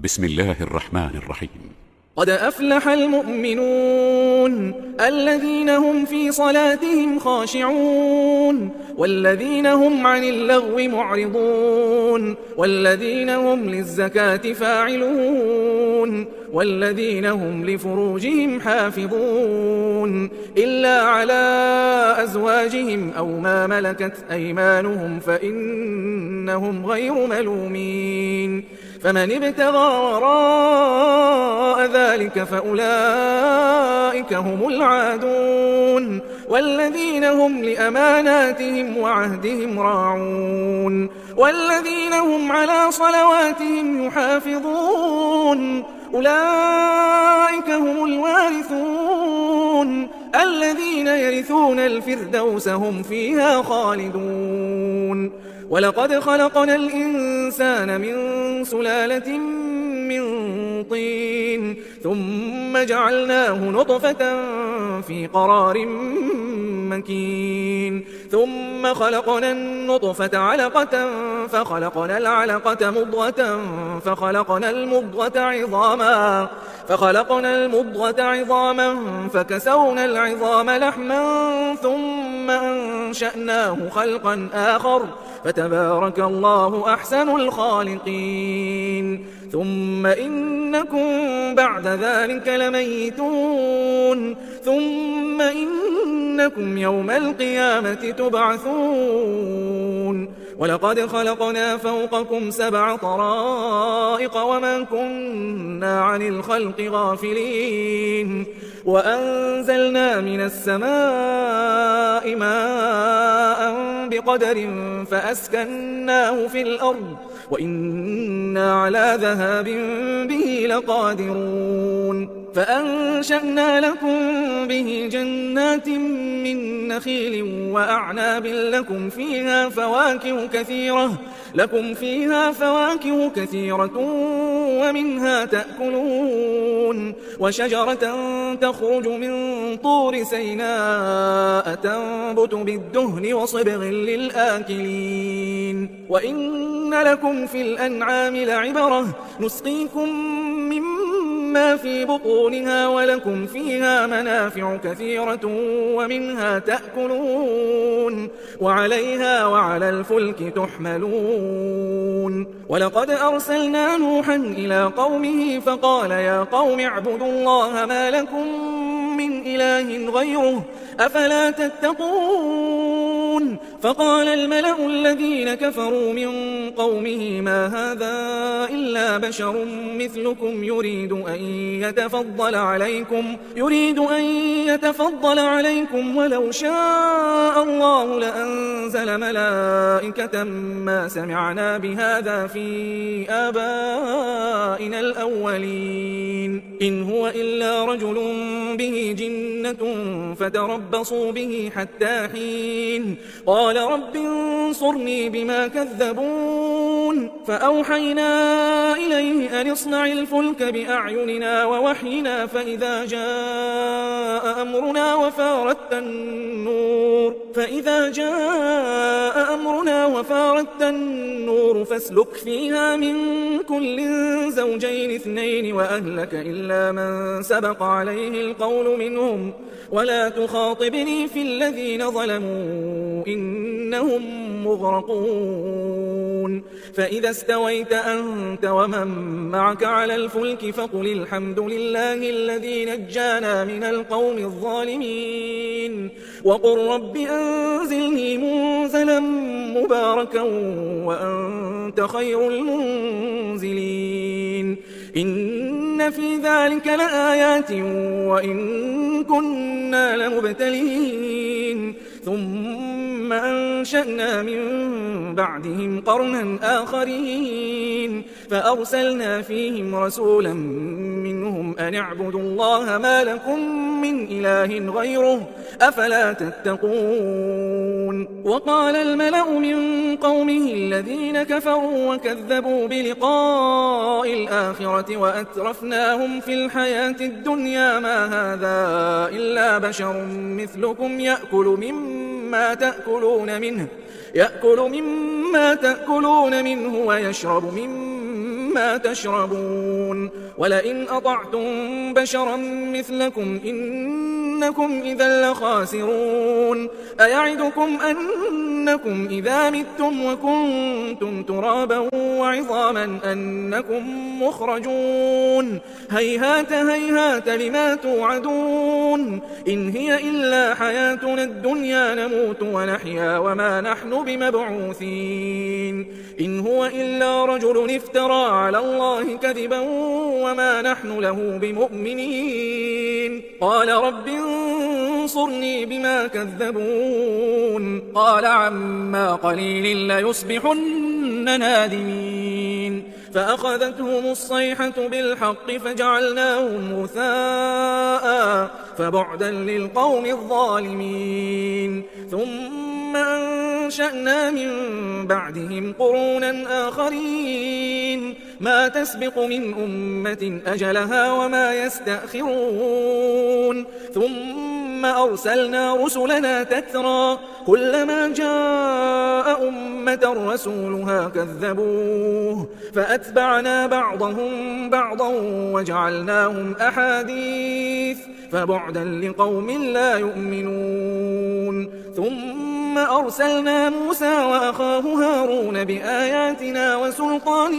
بسم الله الرحمن الرحيم. قد أفلح المؤمنون الذين هم في صلاتهم خاشعون والذين هم عن اللغو معرضون والذين هم للزكاة فاعلون والذين هم لفروجهم حافظون إلا على أزواجهم أو ما ملكت أيمانهم فإنهم غير ملومين فمن ابتغى وراء ذلك فأولئك هم العادون والذين هم لأماناتهم وعهدهم راعون والذين هم على صلواتهم يحافظون أولئك هم الوارثون الذين يرثون الفردوس هم فيها خالدون ولقد خلقنا الإنسان من سلالة من طين ثم جعلناه نطفة في قرار مكين ثم خلقنا النطفة علقة فخلقنا العلقة مضغة فخلقنا المضغة عظاما فكسونا العظام لحما ثم أنشأناه خلقا آخر فتبارك الله أحسن الخالقين ثم إنكم بعد ذلك لميتون ثم إنكم يوم القيامة تبعثون ولقد خلقنا فوقكم 7 طرائق وما كنا عن الخلق غافلين وأنزلنا من السماء ماء بقدر فأسكناه في الأرض وإنا على ذهاب به لقادرون فأنشأنا لكم به جنات من نخيل وأعناب لكم فيها فواكه كثيرة ومنها تأكلون وشجرة تخرج من طور سيناء تنبت بالدهن وصبغ للآكلين وإن لكم في الأنعام لعبرة نسقيكم مما في بطونها ولكم فيها منافع كثيرة ومنها تأكلون وعليها وعلى الفلك تحملون ولقد أرسلنا نوحا إلى قومه فقال يا قوم اعبدوا الله ما لكم من إله غيره أفلا تتقون فقال الملأ الذين كفروا من قومه ما هذا إلا بشر مثلكم يريد أن يتفضل عليكم ولو شاء الله لأنزل ملائكة ما سمعنا بهذا في آبائنا الأولين إن هو إلا رجل به جنة فتربصوا به حتى حين قال رب انصرني بما كذبون فأوحينا إليه أن اصنع الفلك بأعيننا ووحينا فإذا جاء أمرنا وفارت النور فاسلك فيها من كل زوجين 2 وأهلك إلا من سبق عليه القول منهم ولا تخاطبني في الذين ظلموا إنهم مغرقون فإذا استويت أنت ومن معك على الفلك فقل الحمد لله الذي نجانا من القوم الظالمين وقل رب أنزلني منزلا مباركا وأنت خير المنزلين إن في ذلك لآيات وإن كنا لمبتلين ثم أنشأنا من بعدهم قرنا آخرين فأرسلنا فيهم رسولا منهم أن اعبدوا الله ما لكم من إله غيره أفلا تتقون وقال الملأ من قومه الذين كفروا وكذبوا بلقاء الآخرة وأترفناهم في الحياة الدنيا ما هذا إلا بشر مثلكم يأكل مما تأكلون منه ويشرب مما مما تشربون ولئن أطعتم بشرا مثلكم إنكم إذا لخاسرون أيعدكم أنكم إذا متم وكنتم ترابا وعظاما أنكم مخرجون هيهات هيهات لما توعدون إن هي إلا حياتنا الدنيا نموت ونحيا وما نحن بمبعوثين إن هو إلا رجل افترى على الله كذبا وما نحن له بمؤمنين قال رب انصرني بما كذبون قال عما قليل ليصبحن نادمين فأخذتهم الصيحة بالحق فجعلناهم غثاء فبعدا للقوم الظالمين ثم أنشأنا من بعدهم قرونا آخرين ما تسبق من أمة أجلها وما يستأخرون ثم أرسلنا رسلنا تترى كلما جاء أمة رسولها كذبوه فأتبعنا بعضهم بعضا وجعلناهم أحاديث فبعدا لقوم لا يؤمنون ثم أرسلنا موسى وأخاه هارون بآياتنا وسلطان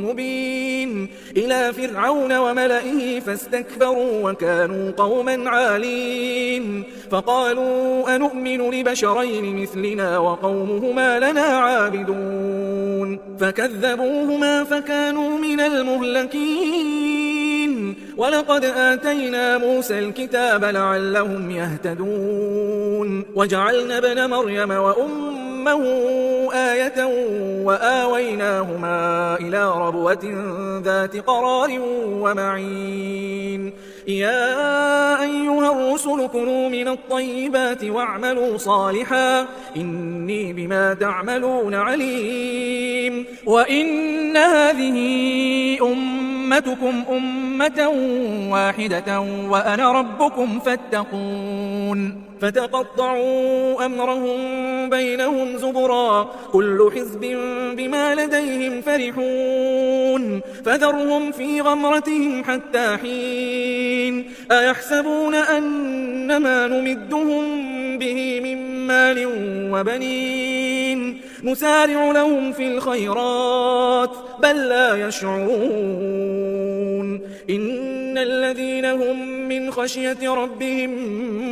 مبين إلى فرعون وملئه فاستكبروا وكانوا قوما عالين فقالوا أنؤمن لبشرين مثلنا وقومهما لنا عابدون فكذبوهما فكانوا من المهلكين ولقد آتينا موسى الكتاب لعلهم يهتدون وجعلنا ابن مريم وأمه آية وآويناهما إلى ربوة ذات قرار ومعين يا أيها الرسل كلوا من الطيبات واعملوا صالحا إني بما تعملون عليم وإن هذه أمتكم أمة واحدة وأنا ربكم فاتقون فتقطعوا أمرهم بينهم زبرا كل حزب بما لديهم فرحون فذرهم في غمرتهم حتى حين أيحسبون أنما نمدهم به من مال وبنين نسارع لهم في الخيرات بل لا يشعرون إن الذين هم من خشية ربهم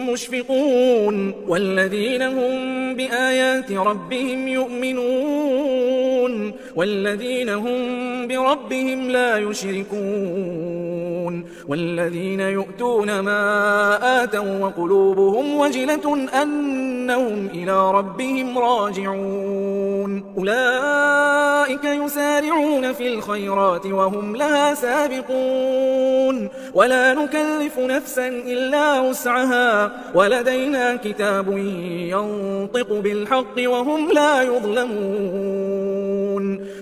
مشفقون والذين هم بآيات ربهم يؤمنون والذين هم بربهم لا يشركون والذين يؤتون ما آتوا وقلوبهم وجلة أنهم إلى ربهم راجعون أولئك يسارعون في الخيرات وهم لها سابقون ولا نكلف نفسا إلا وسعها ولدينا كتاب ينطق بالحق وهم لا يظلمون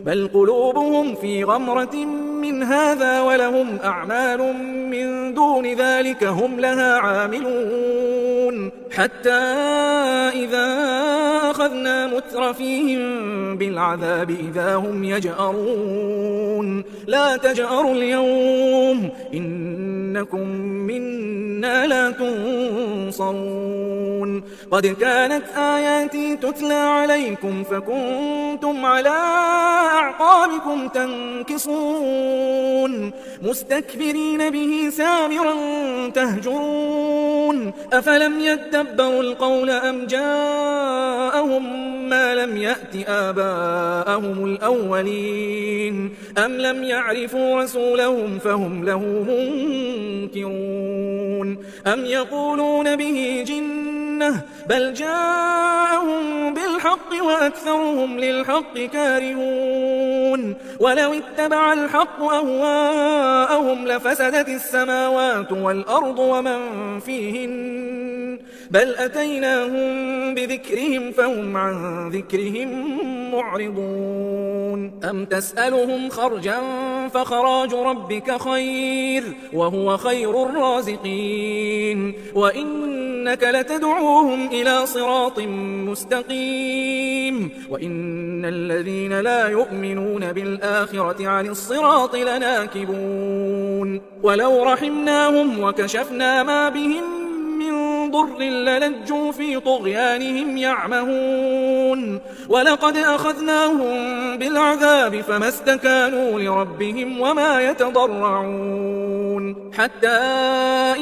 بل قلوبهم في غمرة من هذا ولهم أعمال من دون ذلك هم لها عاملون حتى إذا أخذنا مترفيهم بالعذاب إذا هم يجأرون لا تجأروا اليوم إنكم منا لا تنصرون قد كانت آياتي تتلى عليكم فكنتم على أعقابكم تنكصون مستكبرين به سامرا تهجرون أفلم يتدبروا القول أم جاءهم ما لم يأت آباءهم الأولين أم لم يعرفوا رسولهم فهم له منكرون أم يقولون به جنة بل جاءهم بالحق وأكثرهم للحق كارهون ولو اتبع الحق أهواءهم لفسدت السماوات والأرض ومن فيهن بل أتيناهم بذكرهم فهم عن ذكرهم معرضون أم تسألهم خرجا فخراج ربك خير وهو خير الرازقين وإنك لتدعوهم إلى صراط مستقيم وإن الذين لا يؤمنون والكافرون بالآخرة عن الصراط لناكبون ولو رحمناهم وكشفنا ما بهم من ضر للجوا في طغيانهم يعمهون ولقد أخذناهم بالعذاب فما استكانوا لربهم وما يتضرعون حتى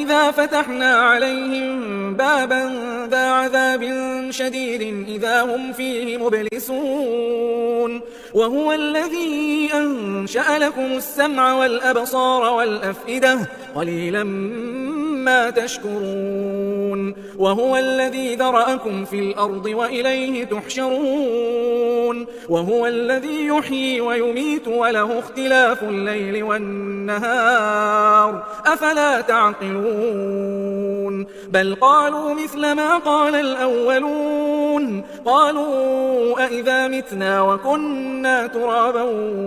إذا فتحنا عليهم بابا ذا عذاب شديد إذا هم فيه مبلسون وهو الذي أنشأ لكم السمع والأبصار والأفئدة قليلا ما تشكرون وهو الذي ذرأكم في الأرض وإليه تحشرون وهو الذي يحيي ويميت وله اختلاف الليل والنهار أفلا تعقلون بل قالوا مثل ما قال الأولون قالوا أئذا متنا وكنا ترابا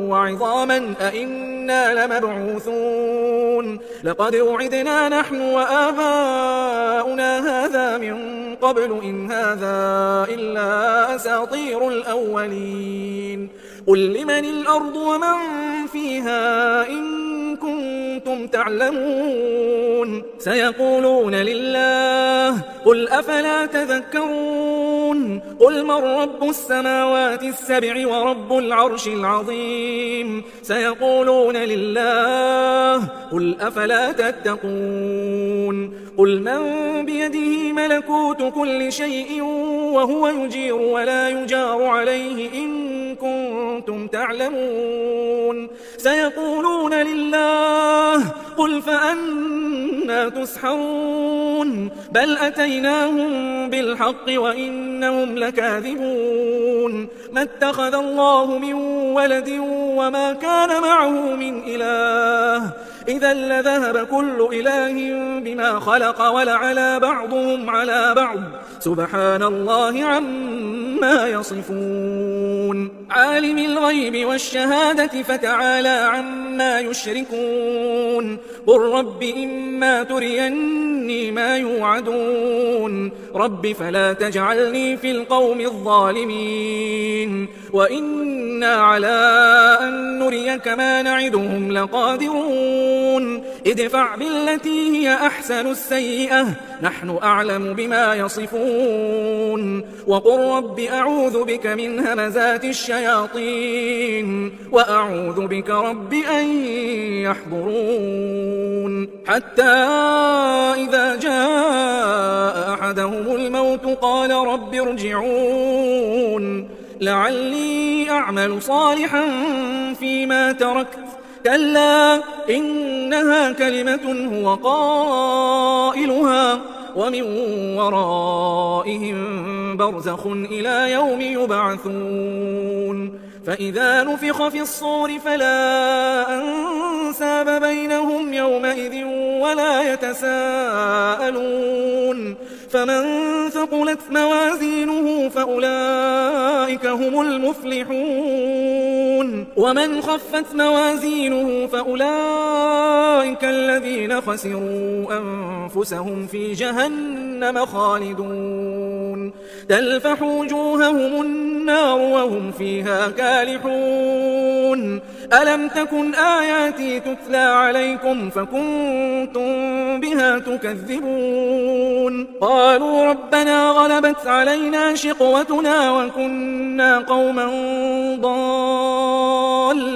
وعظاما أئنا لمبعوثون لقد وعدنا نحن وآباؤنا هذا من قبل إن هذا إلا أساطير الأولين قل لمن الأرض ومن فيها إن كنتم تعلمون سيقولون لله قل أفلا تذكرون قل من رب السماوات السبع ورب العرش العظيم سيقولون لله قل أفلا تتقون قل من بيده ملكوت كل شيء وهو يجير ولا يجار عليه إن كنتم تعلمون سيقولون لله قل فأنا تسحرون بل أتيناهم بالحق وإنهم لكاذبون ما اتخذ الله من ولد وما كان معه من إله إذا لذهب كل إله بما خلق ولعلى بعضهم على بعض سبحان الله عما يصفون عالم الغيب والشهادة فتعالى عما يشركون قل رب إما تريني ما يوعدون رب فلا تجعلني في القوم الظالمين وإنا على أن نريك ما نعدهم لقادرون ادفع بالتي هي أحسن السيئة نحن أعلم بما يصفون وقل رب أعوذ بك من همزات الشياطين وأعوذ بك رب أن يحضرون حتى إذا جاء أحدهم الموت قال رب ارجعون لعلي أعمل صالحا فيما تركت كلا إنها كلمة هو قائلها ومن ورائهم برزخ إلى يوم يبعثون فإذا نفخ في الصور فلا أنساب بينهم يومئذ ولا يتساءلون فمن ثقلت موازينه فأولئك هم المفلحون ومن خفت موازينه فأولئك الذين خسروا أنفسهم في جهنم خالدون تلفح وجوههم النار وهم فيها كالحون ألم تكن آياتي تتلى عليكم فكنتم بها تكذبون قالوا ربنا غلبت علينا شقوتنا وكنا قوما ضالين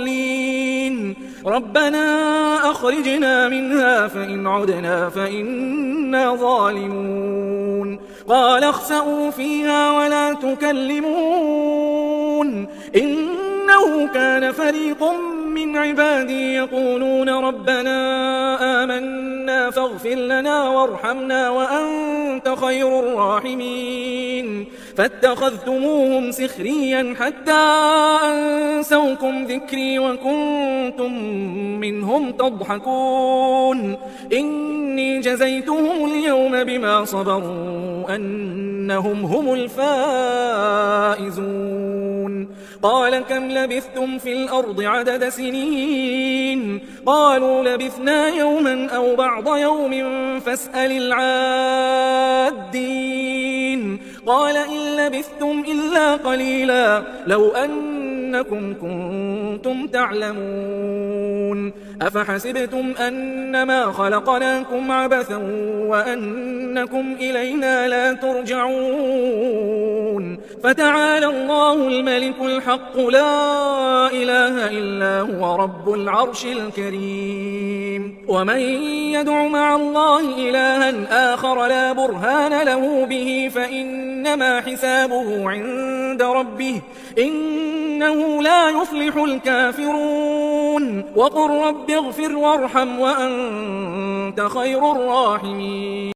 ربنا أخرجنا منها فإن عدنا فإنا ظالمون قال اخسئوا فيها ولا تكلمون إنه كان فريق من عبادي يقولون ربنا آمنا فاغفر لنا وارحمنا وأنت خير الراحمين فاتخذتموهم سخريا حتى أنسوكم ذكري وكنتم منهم تضحكون إني جزيتهم اليوم بما صبروا أنهم هم الفائزون قال كم لبثتم في الأرض عدد سنين قالوا لبثنا يوما أو بعض يوم فاسأل العادين قال إن لبثتم إلا قليلا لو أن إنكم كنتم تعلمون أفحسبتم أنما خلقناكم عبثا وأنكم إلينا لا ترجعون فتعالى الله الملك الحق لا إله إلا هو رب العرش الكريم ومن يدع مع الله إلها آخر لا برهان له به فإنما حسابه عند ربه إنه لا يفلح الكافرون وقل رب اغفر وارحم وأنت خير الراحمين